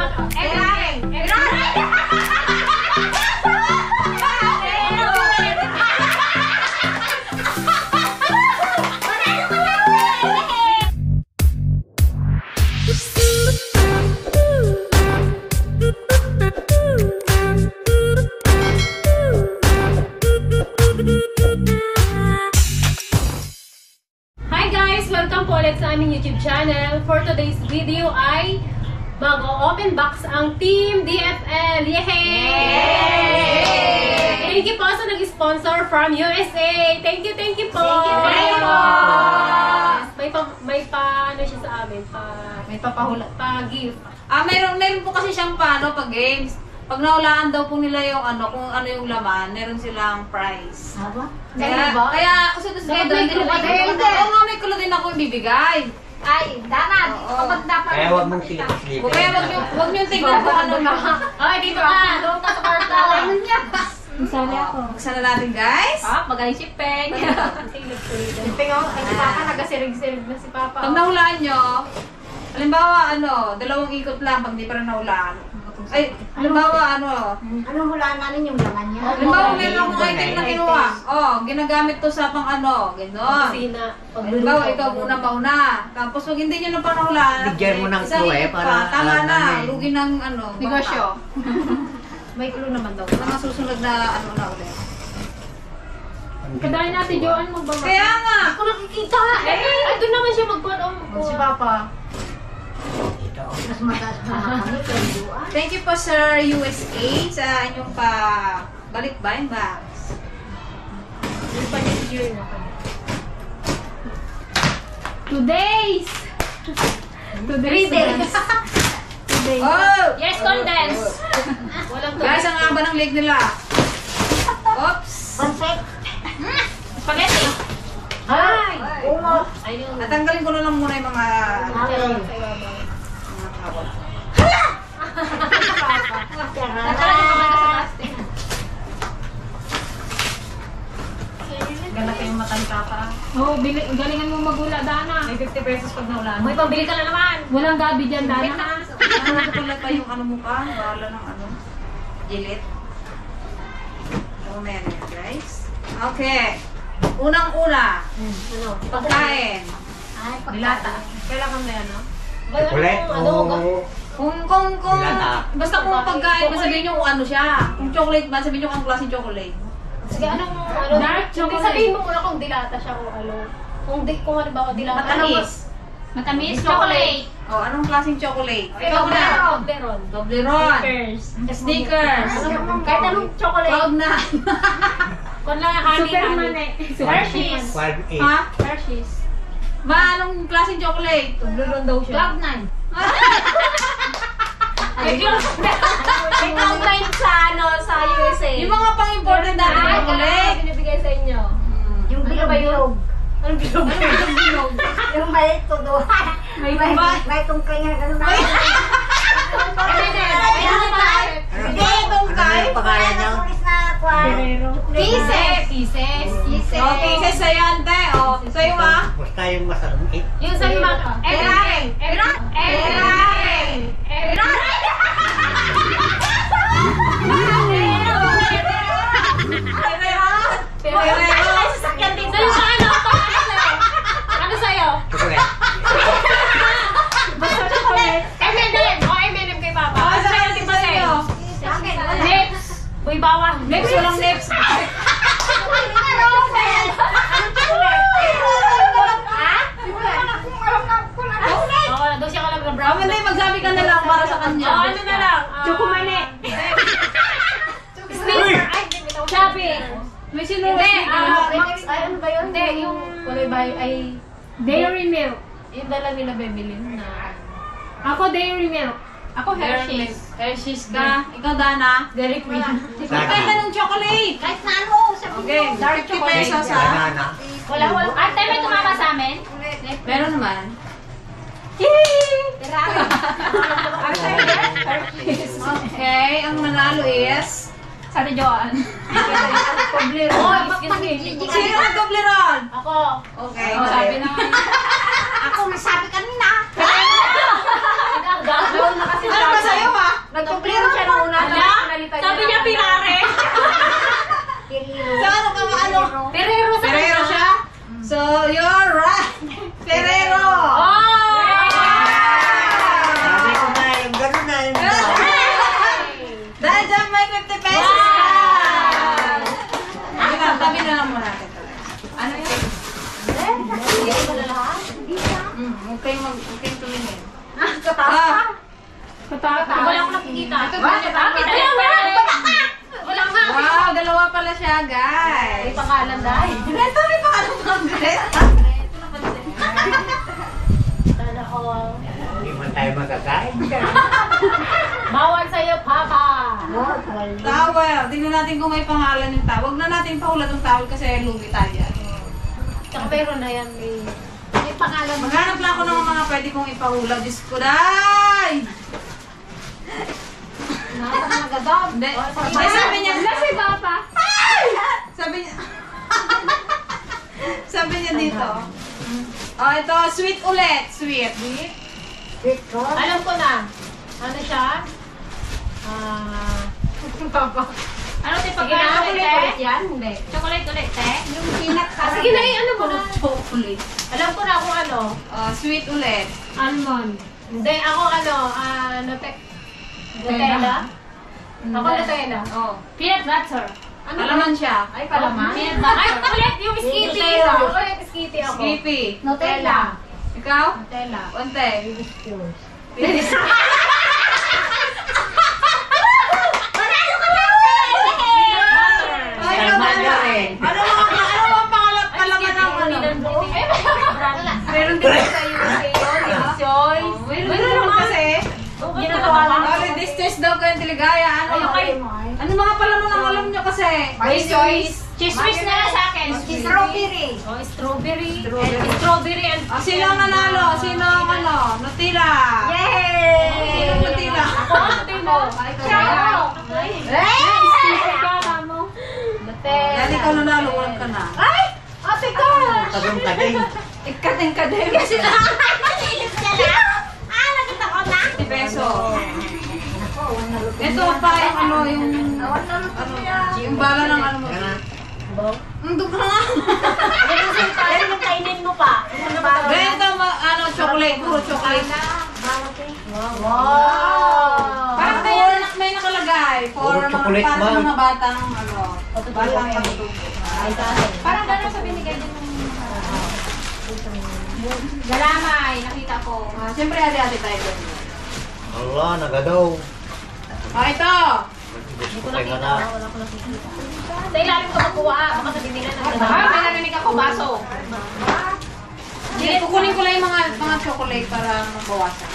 Welcome po ulit sa aming YouTube channel. For today's video ay mag-open box ang Team DFL. Yay! Thank you po sa nag-sponsor from USA. Thank you po. May ano siya sa amin, may papahula, pa-gift. Meron po kasi siyang pag-games. Pag nahulaan daw po nila yung kung ano yung laman, meron silang prize. Kaya usod-usod kayo doon. Oo nga, may kulo din ako ibibigay. Ay, dapat. Kapag dapat. Kaya huwag mong tignan. Kaya huwag niyong tignan kung ano na. Okay, dito ka. Doon ka sa karta. Masali ako. Buksan na natin, guys. Magaling si Peng. Si Peng, ay si Papa, nagasirig-sirig na si Papa. Pag nahulaan nyo, halimbawa, 2 ikot lang pag di pa rin nahulaan. Ay, halimbawa, Anong hulaan namin yung laman niya? halimbawa, meron akong item na kinuha. Ginagamit to sa gano'n. Halimbawa, ikaw mauna. Tapos pag hindi nyo na panahulaan, bigyan mo ng clue para tama na. namin. Lugi ng negosyo. May clue naman daw. Mga susunod na na ulit. Kadahin natin, Joan, magbaba. Kaya nga! Ako nakikita. Doon naman siya magpatong. Si Papa. Mas mataas pa kami kay Juan. Thank you po, Sir USA, sa inyong balik-buying box. Yung pa niya si Joan. Today's. Oh! Yes, condense. Walang Guys, ang haba ng leg nila. Oops! Pansek. Spaghetti. Ay! Umo. Ayun. Natanggalin ko na lang muna yung mga tawag. Ganda kayong matang Papa. Galingan mo magula, Dana. May 50 pesos pag naulan. May pambili ka na naman. Walang gabi dyan, Dana. Tulad pa yung mo pa. Bawala ng gilit. Meron yan, guys. Okay. Unang-una. Pagkain. Ay, Dilata. Kailangan na yan, no? Ulit. Kung Dilata. basta kung pagkain, sabihin nyo kung ano siya. Kung chocolate ba, sabihin nyo kung klaseng chocolate. Sige, anong Dark chocolate. Sabihin mo muna kung dilata siya kung ano. Kung halimbawa dilata. Matamis. Matamis, chocolate. Anong klaseng chocolate? Ikaw na. Toblerone. Toblerone. Snickers. kahit anong chocolate. Cloud9. Kung lang honey. Superman Hershey's. 12-8. Ha? Hershey's. Anong klaseng chocolate? Toblerone daw siya. Cloud9. May Cloud9 sa USA. Yung mga pang-important natin na chocolate. Binibigay sa inyo. Yung bilog-bilog. Anong bilog? Yung may todo. May tungkay nga ganun na. Hindi, tungkay. Ano yung pangalan niya? Kisses. Okay, sa yan, te. Sa'yo ha? Basta yung masarap. Yung sa mga... Erang! Ano sa'yo? Chocolate. Basta chocolate. M&M. M&M kay Papa. Sa'yo, di ba sa'yo? Lips. Uy, bawang. Lips, walang lips. Oo, doon siya ka lang na brown. Hindi, magsabi ka na lang para sa kanya. Ano na lang? Chokomane. Sneaker. Ay, Chubby. May sinunod. Hindi, Ay, ano ba yun? Hindi, yung kulay bayo ay... Dairy milk. Yung dala nila Bebelin na... Ako, dairy milk. Ako, Hershey's. Hershey's Ka, ikaw, Dana. Dairy Queen. Kaya ng chocolate. Kahit na ano, sabi Okay, mo. dark chocolate sa Banana. Wala. Ate, may tumama sa amin? Meron naman. Okay, ang manalo is... Sa Joan. Oh, excuse me. Sino ang Toblerone? Ako. Okay. Sabi na Ako nasabi kanina. Gagawin na kasi Ano ba sa'yo ha? Nagtukliro siya nung una. Sabi niya Pirare. So, ano ka ano? Ferrero siya? So, you're right. Ferrero. Oh! Sabi ko na, yung gano'n na yung Dahil dyan may 50 pesos ka. Tabi na lang muna natin. Ano yun? Huwag kayong tumingin. Wala akong nakikita. Wala nga. Wow, dalawa pala siya, guys. May pangalan dahil. Ito may pangalan ko, guys. Sana all. Hindi man tayo magkakain. Bawal sa'yo, Papa. Towel. Tingnan natin kung may pangalan yung towel. Huwag na natin paulat yung towel kasi lugi tayo. Tsaka pero na yan. May pangalan. Maghanap lang ako ng mga pwede kong ipahula. Diyos ko, day! Hindi. Hindi, sabi niya. Si Papa. Sabi niya. Sabi niya dito. Oh, ito, sweet ulit. Sweet. Alam ko na. Ano siya? Papa. Ano tayo Sige na, pagkain ulit yan? Hindi. Chocolate ulit, te? Yung peanut Sige na, ano mo na? Chocolate. Alam ko na kung ano. Sweet ulit. Almond. Hindi, ako ano, Nutella? Ako Nutella. Oh. Peanut butter. Ano Alaman siya. Ay, palaman? Peanut butter. Ay, ulit yung Skippy. Nutella. Ulit, Skippy ako. Skippy. Nutella. Ikaw? Nutella. Onte. Ay, Salman na rin. Ano mga pangalan palaman ng ano? Meron din sa USA yun, Soy. Meron naman kasi. Ginagawa lang. Sorry, this test daw kayo Tiligaya. Ano mga palaman ang alam nyo kasi? May choice. Chismis na lang sa akin. Strawberry. Oh, strawberry. Strawberry and... Sino ang nanalo? Sino ang ano? Nutella. Yay! Sino ang Nutella? Ako, Nutella. Sticker ka, kamo. Nutella. Yan ikaw nanalo, walang ka na. Ay! Ate ko! Tagong kading. Ikating-kading. Kasi nakainip ka na. Nakita ko na. 50 peso. Ito pa yung ano, yung bala ng ano mo. Ang dugo na. Pero yung kainin mo pa. Ganito, chocolate, puro chocolate. Wow! Parang may nakalagay Puro chocolate para ba? sa mga batang, batang matutubo. Parang gano'n sa binigay din ng galamay, nakita ko. Siyempre, hati-hati tayo doon. Allah, nagadaw. Ito! Gusto ko kayo na. Sa ilalim ko magkuha. Baka sabihin nila na May narinig ako, baso. Hindi, kukunin ko lang yung mga chocolate para mabawasan.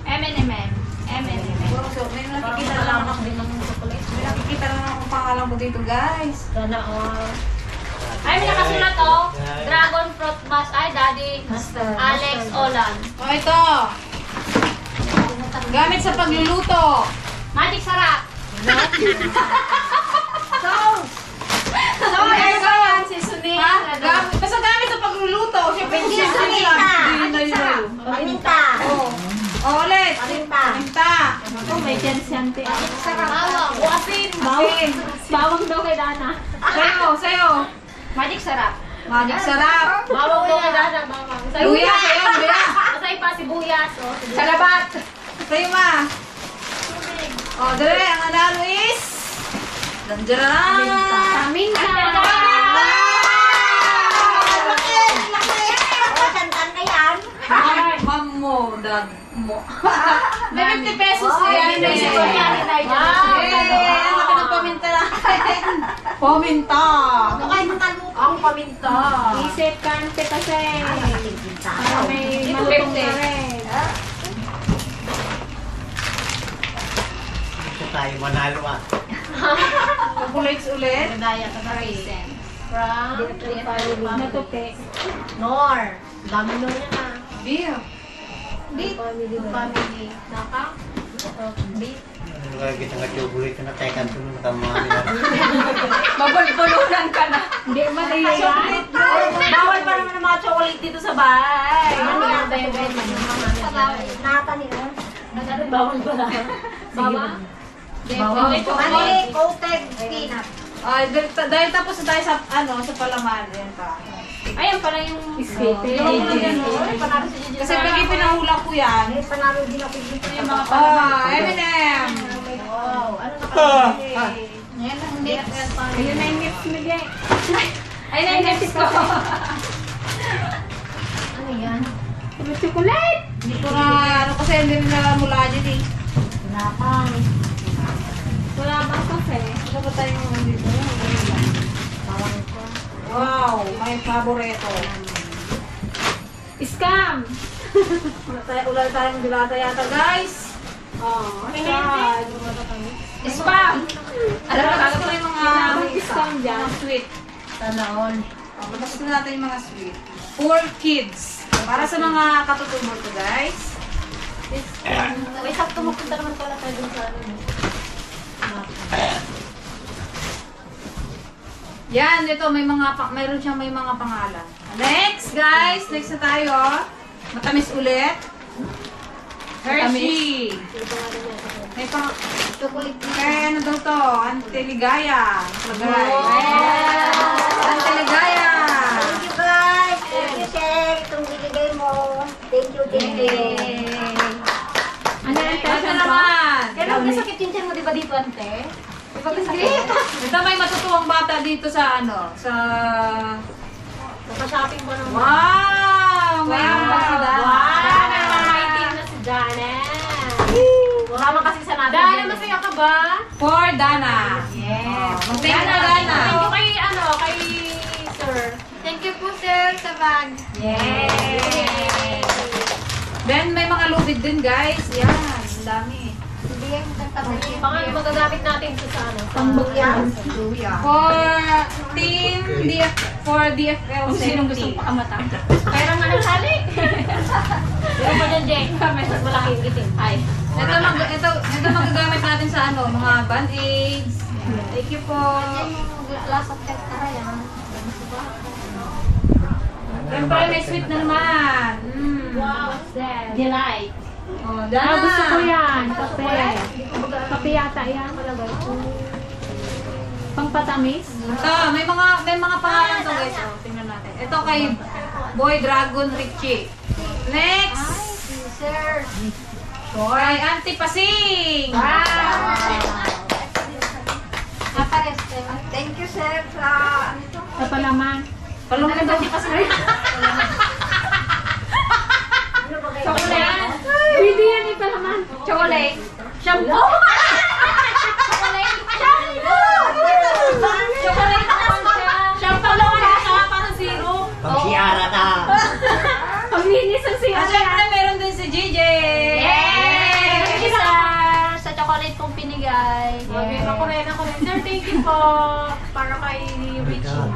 M&M. M&M. May nakikita lang ako din ng chocolate. May nakikita lang ako pangalan ko dito, guys. Sana all. Ay, may nakasulat oh. Dragon fruit mask. Ay, Daddy. Alex Olan. Ito. Gamit sa pagluluto. Magic sarap. Seasoning. Basta gamit sa pagluluto. Siyempre, Seasoning lang. na. Hindi na yun. Paminta. Ulit. Paminta. Minta. Oh, may chance-chance. Bawang. Buasin. Bawang daw kay Dana. Sa'yo. Magic sarap. Magic sarap. Bawang daw kay Dana. Bawang. Luya, sa'yo, luya. Masay pa sibuyas. Salabat. Sa'yo, ma. Dali, ang nanalo is... Dandiyan. Paminta. Santan na yan. Mamo, dag mo. May 50 pesos yan. Wow. Ang laki ng paminta natin. Paminta. Ang paminta. Isip kante kasi. Para may malutong na rin. Gusto tayo manalo ah. Chocolates ulit. Daya ka na rin. From Natupi. Nor. Dami nung yan ah. Beer. Family. Naka? Beef. Ano kaya kita nga chocolate na tayo kanto nung kamali na. Mabulbulunan ka na. Hindi man Bawal pa naman ang mga chocolate dito sa bahay. Ang Nata nila. Bawang pala. Bawang? Mani, coated peanut. Ay, dahil tapos na tayo sa, sa palaman. Yan pa. Ayan pala yung Escape. Kasi pag ipinahula ko yan. Ay, panalo din ako dito. yung mga M&M. Wow, ano na Ayan ang mix. Ayun na yung mix mo dyan. Ayan ang mix ko. Ano yan? Chocolate! Hindi ko na, kasi hindi na mula dyan eh. Pinapang. Wala bang kape? Ano ba tayong dito? Wow, may paborito. Scam! Ulan tayong dilata yata, guys. Oh, Spam! Alam mo, gusto ko yung mga scam dyan. sweet. Sana all. Gusto natin yung mga sweet. For kids. Para sa mga katutubo ko, guys. Wait, sakto mapunta naman pala tayo dun sa ano. Yan, ito mayroon siyang may mga pangalan. Next, guys. Next na tayo. Matamis ulit. Hershey. May pang... Chocolate. Ano daw to? Antiligaya. Lagay. Antiligaya. Thank you guys. Thank you, sir. Itong binigay mo. Thank you, Jenny. Ano yung Ito person ko? naman. Kailan masakit yung tiyan mo, di ba dito, ante? Di ba masakit? Ito may matutuwang bata dito sa sa... Naka-shopping mo naman. Wow! May mga sila. Wow! Namamaitin na si Janet. Kasama kasi sa natin. Dana, masaya ka ba? For Dana. Yes. Thank you, Dana. Thank you kay sir. Thank you po sir sa bag. Yes. Then may mga lubid din, guys. Yan, ang dami. Hindi yan nagtabi. Baka magagamit natin sa ano. Pangbuyan. For team for DFL Kung sinong gusto 17. pakamatang. Kaya naman ang sali. Meron pa dyan, Jake. Mas malaking itim. Ay. Ito magagamit natin sa mga band-aids. Thank you po. Last of testara yan. Siyempre, may sweet na naman. Wow, what's that? Delight. Oh, Dana. Gusto ko yan. Kape. Kape yata yan. Pangpatamis. Ito, may mga pangalan to, guys. Oh, tingnan natin. Ito kay Boy Dragon Richie. Next. Sir. Kay Auntie Pasing. Thank you, sir, sa Sa palaman. Palungan ba si Pasing? Chocolate. Pwede yan yung palaman. Chocolate. Shampoo. Chocolate. Chocolate naman siya. Shampoo lang siya. Parang zero. Pag-siara ta. Paglinis ang siya. At syempre, meron din si JJ. Yay! Thank you sir sa chocolate kong pinigay. Okay, ako rin. Sir, thank you po. Para kay Richie.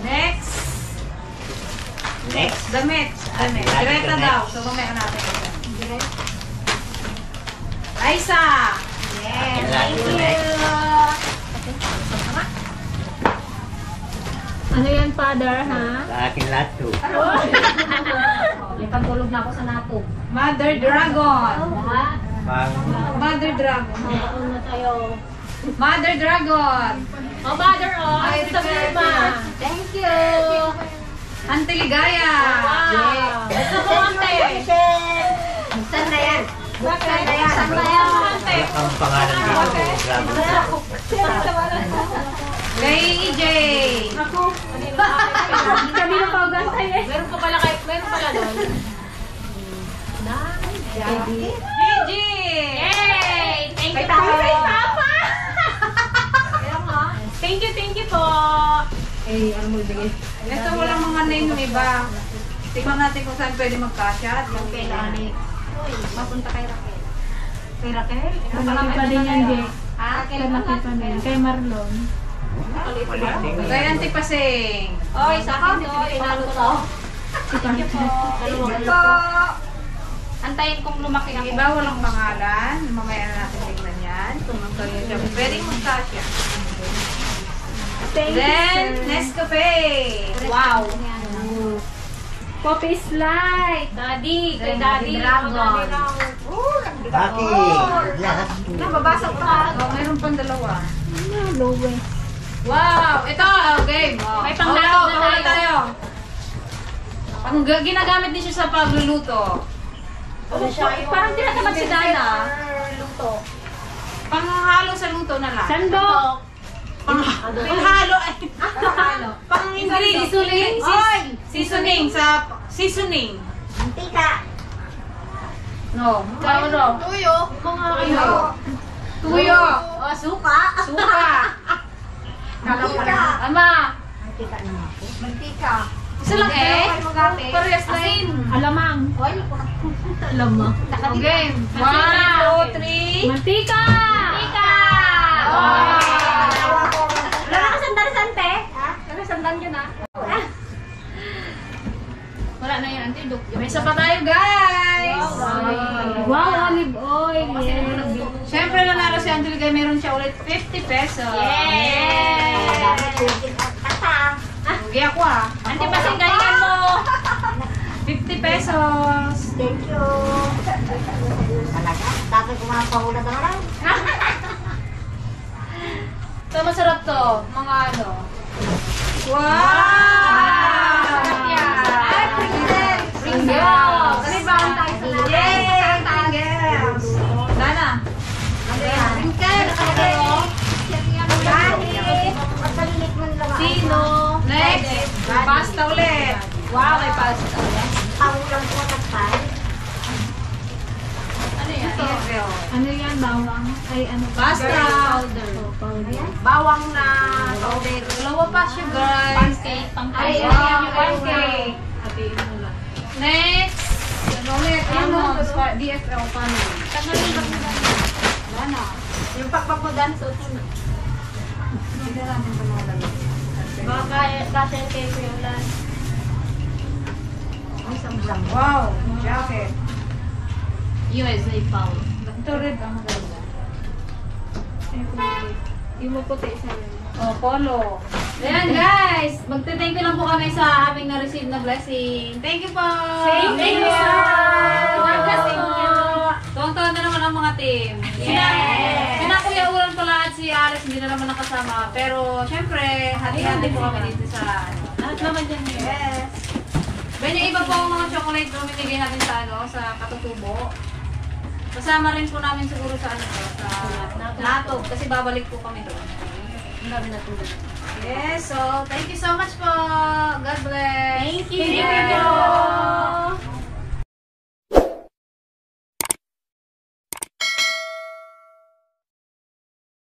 Next. Next. Damit. Greta daw. So, mamaya natin. Aisa. Yes. Next. Ano yan, father, ha? Sa akin lahat to. May pagtulog na ako sa nato. Mother Dragon. Pang Mother Dragon. Ano na tayo? Mother Dragon. Oh, mother, oh. Ay, sa firma. Thank you. Auntie Ligaya. Wow. Ito po, ante. Saan na yan? Bakit? Saan na yan? Saan na yan, ante? ang pangalan dito. Grabe. Kay EJ. Ako. Kami na pag-antay eh. Meron pala doon. EJ. Yay! Thank you Kay Papa. Kay Papa! Kaya nga. Thank you po. Ano mo ibigay? Ito walang mga name ng iba. Tingnan natin kung saan pwede magkasya. At yung Kay Lani. mapunta kay Raquel. Kay Raquel? Malaki pa din yan, Jake. Kay Malaki pa din. Kay Marlon. Kay Auntie Pasing. Oy, sa akin to. Inalo to. Thank you po. Ito. Antayin kong lumaki Yung ako. iba walang pangalan. Mamaya na natin tingnan yan. Kung magkano siya. Pwedeng magkasya. Thank Then, you, sir. Nescafe. Wow. Poppy Slide. Daddy. Kay Daddy. Dragon. Baki. Lahat. Nababasag pa. Oh, mayroon pang dalawa. Wow! Ito, game. Oh. May panglaban na Pahula tayo. Ginagamit din siya sa pagluluto. Parang tinatamad si Dana. Panghalo sa luto na lang. Sandok. Panghalo ay. Pang-ingredients. Seasoning. Seasoning sa seasoning. Mantika. No. Tuyo. Tuyo. Suka. Suka. Mantika. Ama. Mantika naman po. Mantika. Isa lang eh. Parehas na yun. Alamang. Okay. 1, 2, 3. Mantika. Wow. Wala ka sandan sante? Ha? Wala sandan yun ha? Wala na yan, Auntie. May isa pa tayo, guys. Wow, olive oil. Siyempre, nanalo si Angelica. Meron siya ulit 50 pesos. Dami tubig at kata. Hindi ako ah. Auntie, pasing galingan mo. 50 pesos. Thank you. Talaga? Dapat kumapahula ka na. Ito, masarap to. Mga ano. Wow! Masarap yan. Ay, Pringles! Pringles! Kalibahan tayo sa lahat. Yay! Pringles! Dana. Ano yan? Pringles! Dahil, magkalilit mo lang. Sino? Next! Pasta ulit. Wow, may pasta. Pahulang po nagpay. Ano yan? Ano yan, bawang? Ay, ano? Pasta. Bawang na powder. Dalawa pa siya, guys. Ay, Wow, yan, pancake. Hatiin mo lang. Next! Ano ulit? Ano? DFL paano? Wala na. yung pagpapudan sa utin. Hindi natin ito mga dalawa. Baka kasi yung cake yung lang. Ay, samsam. Wow! Jacket. USA pound. Ito red ang maganda. Yung maputi sa Oh, polo. Ayan guys! Magte-thank you lang po kami sa aming na-receive na blessing. Thank you po! Thank you, sir! God bless Thank po! you. Tuwang-tuwa na naman ang mga team. Sina Kuya Ulan pala at si Alex hindi na naman nakasama. Pero syempre, hati-hati po kami dito sa ano. Lahat naman dyan. Yes! Ben, yung iba po ang mga chocolate na binigay natin sa ano, sa katutubo. Kasama rin po namin siguro sa ano to, sa natog. Kasi babalik po kami doon. Ang dami na tulog. Yes, so thank you so much po. God bless. Thank you. Thank you.